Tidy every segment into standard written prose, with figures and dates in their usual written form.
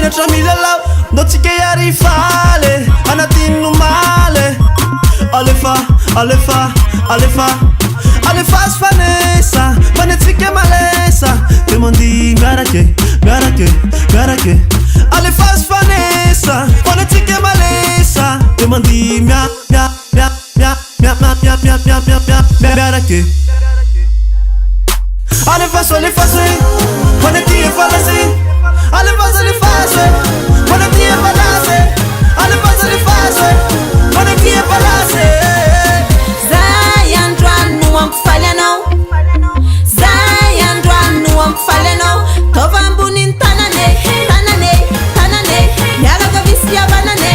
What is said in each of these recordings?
mianatra milalao ndotsika iary faly anatin'ny nomaly alefa sy fanesa fanetsika malesa de mandy miarake alefa sy fanesa fanetsika malesa de mandy miarake alefaso fanetie falase alefaso fanetie falase alefaso fanetie falase zay andro no ampifaly anao zay andro no ampifaly anao tova amboniny tanane miaraka visy havanane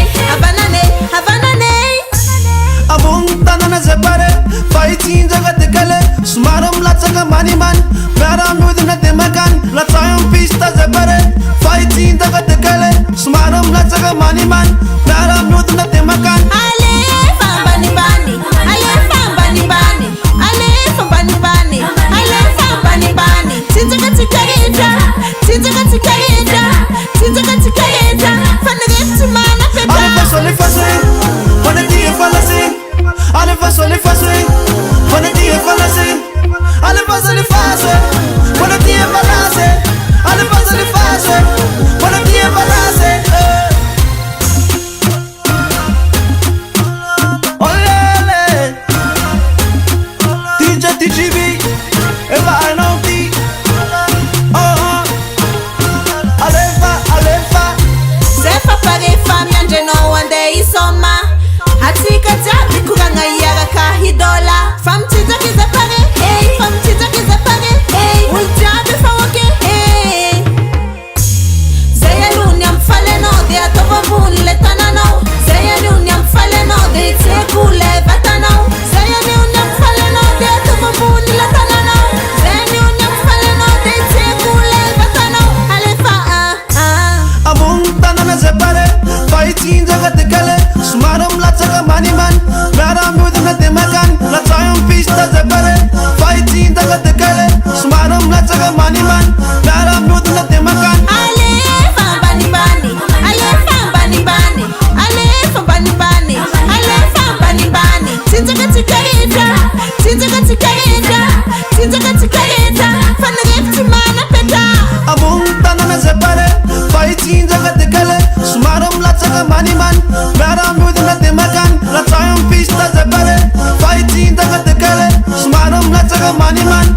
ambony tanana zay pare fa itsinjaga dekale somary milatsaka manimany miara miodina de makany latsayo pista zay pare fa itsinjaga dekale somary milatsaka manimany miara miodina de makany alefa ambanibany tsinjaka fanirefitsy mana peta alefaso fanetie falase alefaso fanetie falase alefaso fanetie falase alefaso fanetie falase olele DJ TGV eva anoti alefa sefa parefa miandrenao andeha isoma atsika jiaby koragna iaraka hidola fa mitsinjakiza pare olo jiaby fa oke zay alony ampifaly anao de ataova ambony le tananao zay alony ampifaly anao de itseko le vatanao zay alony ampifaly anao de ataova ambony le tananao zay alony ampifaly anao de itseko le vatanao alefa ambony tanana zay pare fa itsinjaga dekale somary milatsaka manimany miara miodina de makany latsayo pista zay pare fa itsinjaga dekale somary milatsaka manimany miara miodina de makany alefa ambanibany tsinjaka fanirefitsy mana peta ambony tanana zay pare fa itsinjaga dekale somary milatsaka manimany miara miodina de makany latsayo pista zay pare fa itsinjaga dekale somary milatsaka manimany